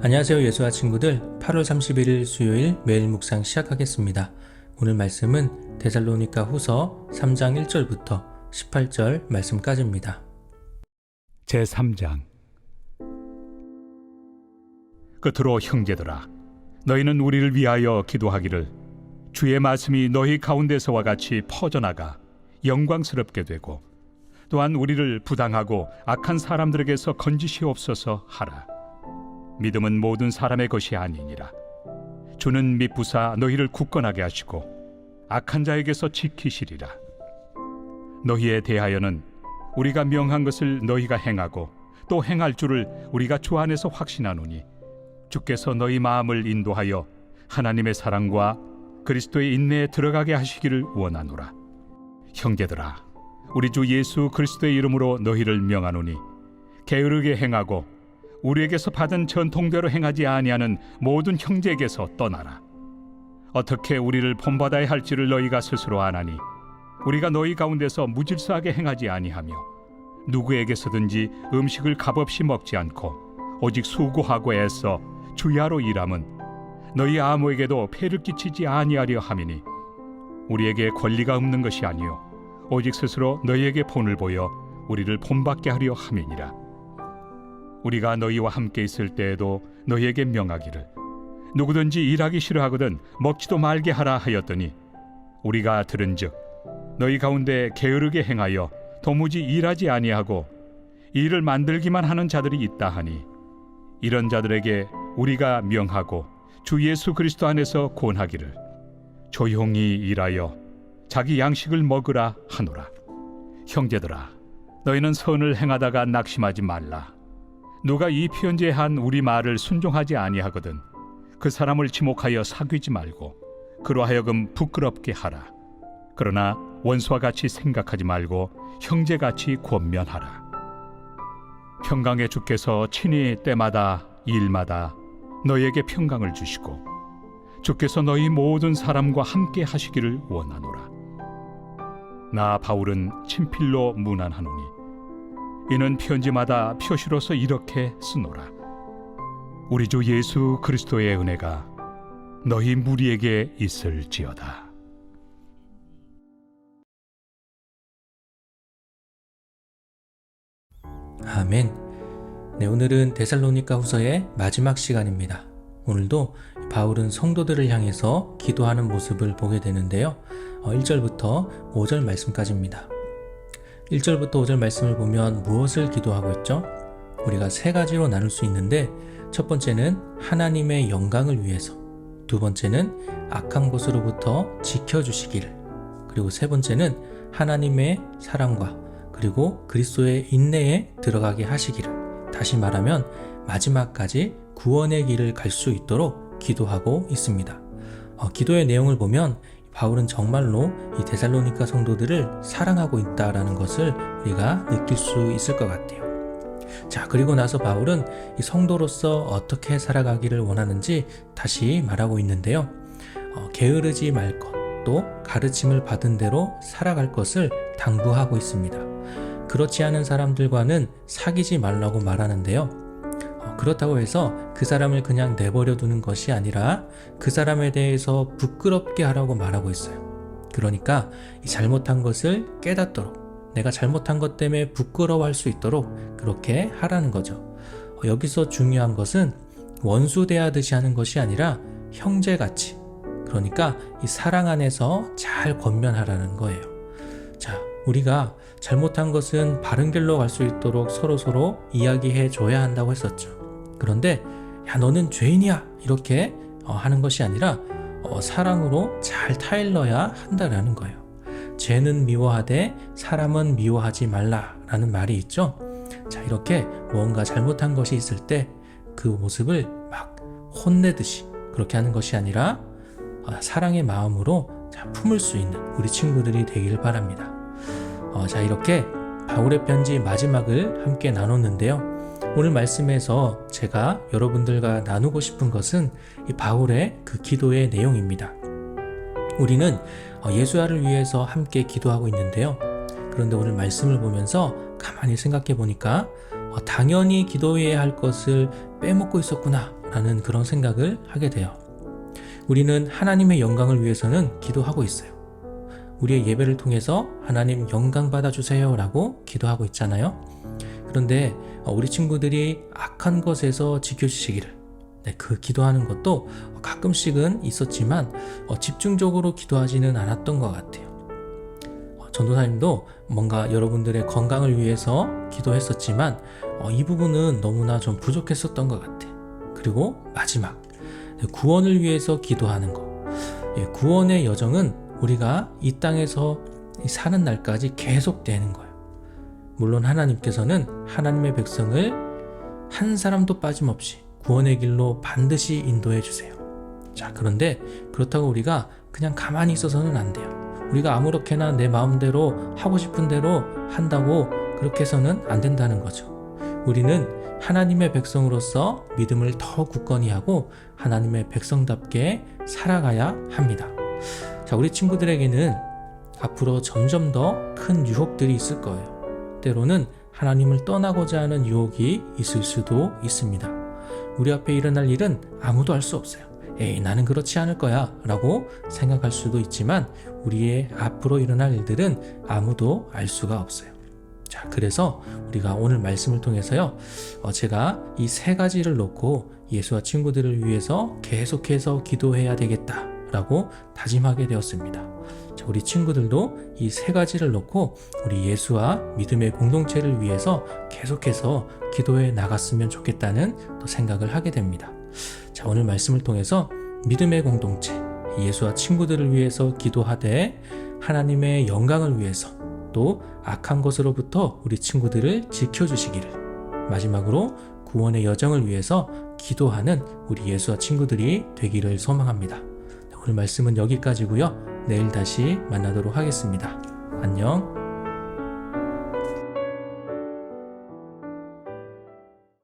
안녕하세요, 예수와 친구들. 8월 31일 수요일 매일 묵상 시작하겠습니다. 오늘 말씀은 데살로니가 후서 3장 1절부터 18절 말씀까지입니다. 제3장. 끝으로 형제들아, 너희는 우리를 위하여 기도하기를 주의 말씀이 너희 가운데서와 같이 퍼져나가 영광스럽게 되고 또한 우리를 부당하고 악한 사람들에게서 건지시옵소서 하라. 믿음은 모든 사람의 것이 아니니라. 주는 미쁘사 너희를 굳건하게 하시고 악한 자에게서 지키시리라. 너희에 대하여는 우리가 명한 것을 너희가 행하고 또 행할 줄을 우리가 주 안에서 확신하노니 주께서 너희 마음을 인도하여 하나님의 사랑과 그리스도의 인내에 들어가게 하시기를 원하노라. 형제들아, 우리 주 예수 그리스도의 이름으로 너희를 명하노니 게으르게 행하고 우리에게서 받은 전통대로 행하지 아니하는 모든 형제에게서 떠나라. 어떻게 우리를 본받아야 할지를 너희가 스스로 아나니 우리가 너희 가운데서 무질서하게 행하지 아니하며 누구에게서든지 음식을 값없이 먹지 않고 오직 수고하고 애써 주야로 일함은 너희 아무에게도 폐를 끼치지 아니하려 함이니 우리에게 권리가 없는 것이 아니요 오직 스스로 너희에게 본을 보여 우리를 본받게 하려 함이니라. 우리가 너희와 함께 있을 때에도 너희에게 명하기를 누구든지 일하기 싫어하거든 먹지도 말게 하라 하였더니 우리가 들은즉 너희 가운데 게으르게 행하여 도무지 일하지 아니하고 일을 만들기만 하는 자들이 있다 하니 이런 자들에게 우리가 명하고 주 예수 그리스도 안에서 권하기를 조용히 일하여 자기 양식을 먹으라 하노라. 형제들아, 너희는 선을 행하다가 낙심하지 말라. 누가 이 편지에 한 우리 말을 순종하지 아니하거든 그 사람을 지목하여 사귀지 말고 그로 하여금 부끄럽게 하라. 그러나 원수와 같이 생각하지 말고 형제같이 권면하라. 평강의 주께서 친히 때마다 일마다 너희에게 평강을 주시고 주께서 너희 모든 사람과 함께 하시기를 원하노라. 나 바울은 친필로 문안하노니 이는 편지마다 표시로서 이렇게 쓰노라. 우리 주 예수 그리스도의 은혜가 너희 무리에게 있을지어다. 아멘. 네, 오늘은 데살로니가 후서의 마지막 시간입니다. 오늘도 바울은 성도들을 향해서 기도하는 모습을 보게 되는데요. 1절부터 5절 말씀까지입니다. 1절부터 5절 말씀을 보면 무엇을 기도하고 있죠? 우리가 세 가지로 나눌 수 있는데 첫 번째는 하나님의 영광을 위해서, 두 번째는 악한 것으로부터 지켜주시기를, 그리고 세 번째는 하나님의 사랑과 그리고 그리스도의 인내에 들어가게 하시기를, 다시 말하면 마지막까지 구원의 길을 갈 수 있도록 기도하고 있습니다. 기도의 내용을 보면 바울은 정말로 이 데살로니가 성도들을 사랑하고 있다라는 것을 우리가 느낄 수 있을 것 같아요. 자, 그리고 나서 바울은 이 성도로서 어떻게 살아가기를 원하는지 다시 말하고 있는데요. 게으르지 말 것, 또 가르침을 받은 대로 살아갈 것을 당부하고 있습니다. 그렇지 않은 사람들과는 사귀지 말라고 말하는데요. 그렇다고 해서 그 사람을 그냥 내버려 두는 것이 아니라 그 사람에 대해서 부끄럽게 하라고 말하고 있어요. 그러니까 이 잘못한 것을 깨닫도록, 내가 잘못한 것 때문에 부끄러워할 수 있도록 그렇게 하라는 거죠. 여기서 중요한 것은 원수 대하듯이 하는 것이 아니라 형제같이, 그러니까 이 사랑 안에서 잘 권면하라는 거예요. 자, 우리가 잘못한 것은 바른 길로 갈 수 있도록 서로 이야기해 줘야 한다고 했었죠. 그런데 야, 너는 죄인이야 이렇게 하는 것이 아니라 사랑으로 잘 타일러야 한다라는 거예요. 죄는 미워하되 사람은 미워하지 말라라는 말이 있죠. 자, 이렇게 뭔가 잘못한 것이 있을 때 그 모습을 막 혼내듯이 그렇게 하는 것이 아니라 사랑의 마음으로 품을 수 있는 우리 친구들이 되길 바랍니다. 자, 이렇게 바울의 편지 마지막을 함께 나눴는데요. 오늘 말씀에서 제가 여러분들과 나누고 싶은 것은 이 바울의 그 기도의 내용입니다. 우리는 예수야를 위해서 함께 기도하고 있는데요. 그런데 오늘 말씀을 보면서 가만히 생각해 보니까 당연히 기도해야 할 것을 빼먹고 있었구나 라는 그런 생각을 하게 돼요. 우리는 하나님의 영광을 위해서는 기도하고 있어요. 우리의 예배를 통해서 하나님 영광 받아주세요 라고 기도하고 있잖아요. 그런데 우리 친구들이 악한 것에서 지켜주시기를, 그 기도하는 것도 가끔씩은 있었지만 집중적으로 기도하지는 않았던 것 같아요. 전도사님도 뭔가 여러분들의 건강을 위해서 기도했었지만 이 부분은 너무나 좀 부족했었던 것 같아. 그리고 마지막, 구원을 위해서 기도하는 것. 구원의 여정은 우리가 이 땅에서 사는 날까지 계속되는 거예요. 물론 하나님께서는 하나님의 백성을 한 사람도 빠짐없이 구원의 길로 반드시 인도해 주세요. 자, 그런데 그렇다고 우리가 그냥 가만히 있어서는 안 돼요. 우리가 아무렇게나 내 마음대로 하고 싶은 대로 한다고 그렇게 해서는 안 된다는 거죠. 우리는 하나님의 백성으로서 믿음을 더 굳건히 하고 하나님의 백성답게 살아가야 합니다. 자, 우리 친구들에게는 앞으로 점점 더 큰 유혹들이 있을 거예요. 때로는 하나님을 떠나고자 하는 유혹이 있을 수도 있습니다. 우리 앞에 일어날 일은 아무도 알 수 없어요. 에이, 나는 그렇지 않을 거야 라고 생각할 수도 있지만 우리의 앞으로 일어날 일들은 아무도 알 수가 없어요. 자, 그래서 우리가 오늘 말씀을 통해서요, 제가 이 세 가지를 놓고 예수와 친구들을 위해서 계속해서 기도해야 되겠다 라고 다짐하게 되었습니다. 자, 우리 친구들도 이 세 가지를 놓고 우리 예수와 믿음의 공동체를 위해서 계속해서 기도해 나갔으면 좋겠다는 또 생각을 하게 됩니다. 자, 오늘 말씀을 통해서 믿음의 공동체, 예수와 친구들을 위해서 기도하되 하나님의 영광을 위해서 또 악한 것으로부터 우리 친구들을 지켜주시기를, 마지막으로 구원의 여정을 위해서 기도하는 우리 예수와 친구들이 되기를 소망합니다. 오늘 말씀은 여기까지고요. 내일 다시 만나도록 하겠습니다. 안녕.